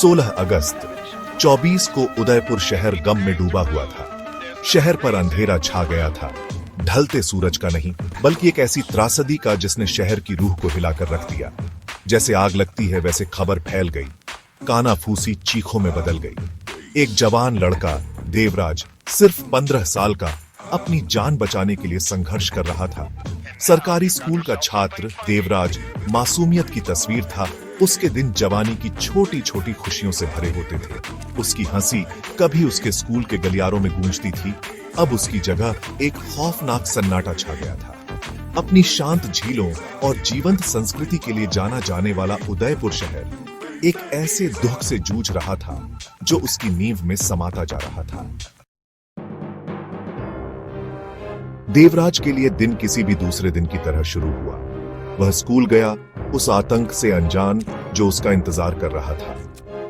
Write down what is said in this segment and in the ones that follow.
16 अगस्त 24 को उदयपुर शहर गम में डूबा हुआ था। शहर पर अंधेरा छा गया था, ढलते सूरज का नहीं बल्कि एक ऐसी त्रासदी का जिसने शहर की रूह को हिलाकर रख दिया। जैसे आग लगती है वैसे खबर फैल गई, कानाफूसी चीखों में बदल गई। एक जवान लड़का देवराज, सिर्फ 15 साल का, अपनी जान बचाने के लिए संघर्ष कर रहा था। सरकारी स्कूल का छात्र देवराज मासूमियत की तस्वीर था। उसके दिन जवानी की छोटी छोटी खुशियों से भरे होते थे। उसकी हंसी कभी उसके स्कूल के गलियारों में गूंजती थी, अब उसकी जगह एक खौफनाक सन्नाटा छा गया था। अपनी शांत झीलों और जीवंत संस्कृति के लिए जाना जाने वाला उदयपुर शहर एक ऐसे दुख से जूझ रहा था जो उसकी नींव में समाता जा रहा था। देवराज के लिए दिन किसी भी दूसरे दिन की तरह शुरू हुआ। वह स्कूल गया, उस आतंक से अनजान जो उसका इंतजार कर रहा था।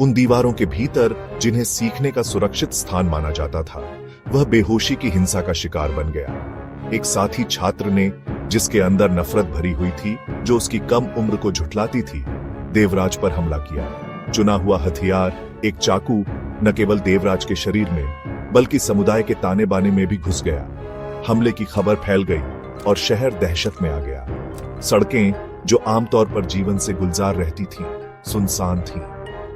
उन दीवारों के भीतर जिन्हें सीखने का सुरक्षित स्थान माना जाता था, वह बेहोशी की हिंसा का शिकार बन गया। एक साथी छात्र ने, जिसके अंदर नफरत भरी हुई थी, जो उसकी कम उम्र को झुठलाती थी, देवराज पर हमला किया। चुना हुआ हथियार, एक चाकू, न केवल देवराज के शरीर में बल्कि समुदाय के ताने बाने में भी घुस गया। हमले की खबर फैल गई और शहर दहशत में आ गया। सड़कें जो आमतौर पर जीवन से गुलजार रहती थीं, सुनसान थीं,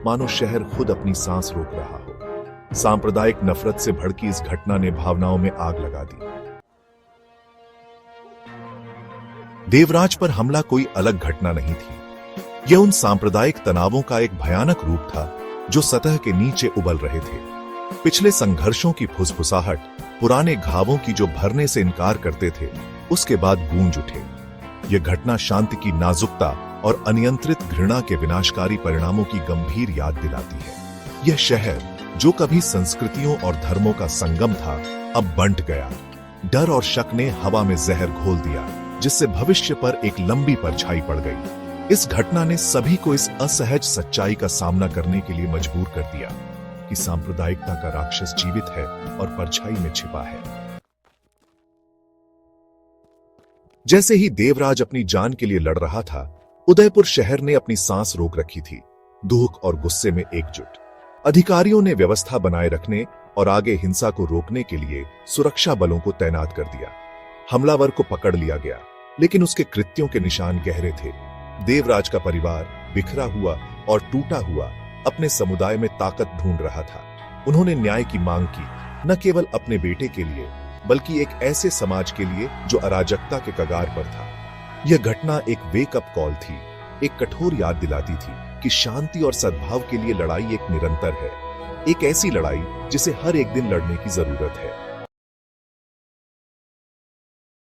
मानो शहर खुद अपनी सांस रोक रहा हो। सांप्रदायिक नफरत से भड़की इस घटना ने भावनाओं में आग लगा दी। देवराज पर हमला कोई अलग घटना नहीं थी। यह उन सांप्रदायिक तनावों का एक भयानक रूप था जो सतह के नीचे उबल रहे थे। पिछले संघर्षों की फुसफुसाहट, पुराने घावों की जो भरने से इनकार करते थे, उसके बाद गूंज उठे। यह घटना शांति की नाजुकता और अनियंत्रित घृणा के विनाशकारी परिणामों की गंभीर याद दिलाती है। यह शहर जो कभी संस्कृतियों और धर्मों का संगम था, अब बंट गया। डर और शक ने हवा में जहर घोल दिया, जिससे भविष्य पर एक लंबी परछाई पड़ गई। इस घटना ने सभी को इस असहज सच्चाई का सामना करने के लिए मजबूर कर दिया कि सांप्रदायिकता का राक्षस जीवित है और परछाई में छिपा है। जैसे ही देवराज अपनी जान के लिए लड़ रहा था, उदयपुर शहर ने अपनी सांस रोक रखी थी, दुख और गुस्से में एकजुट। अधिकारियों ने व्यवस्था बनाए रखने और आगे हिंसा को रोकने के लिए सुरक्षा बलों को तैनात कर दिया। हमलावर को पकड़ लिया गया, लेकिन उसके कृत्यों के निशान गहरे थे। देवराज का परिवार बिखरा हुआ और टूटा हुआ अपने समुदाय में ताकत ढूंढ रहा था। उन्होंने न्याय की मांग की, न केवल अपने बेटे के लिए बल्कि एक ऐसे समाज के लिए जो अराजकता के कगार पर था। यह घटना एक वेकअप कॉल थी, एक कठोर याद दिलाती थी कि शांति और सद्भाव के लिए लड़ाई एक निरंतर है, एक ऐसी लड़ाई जिसे हर एक दिन लड़ने की जरूरत है।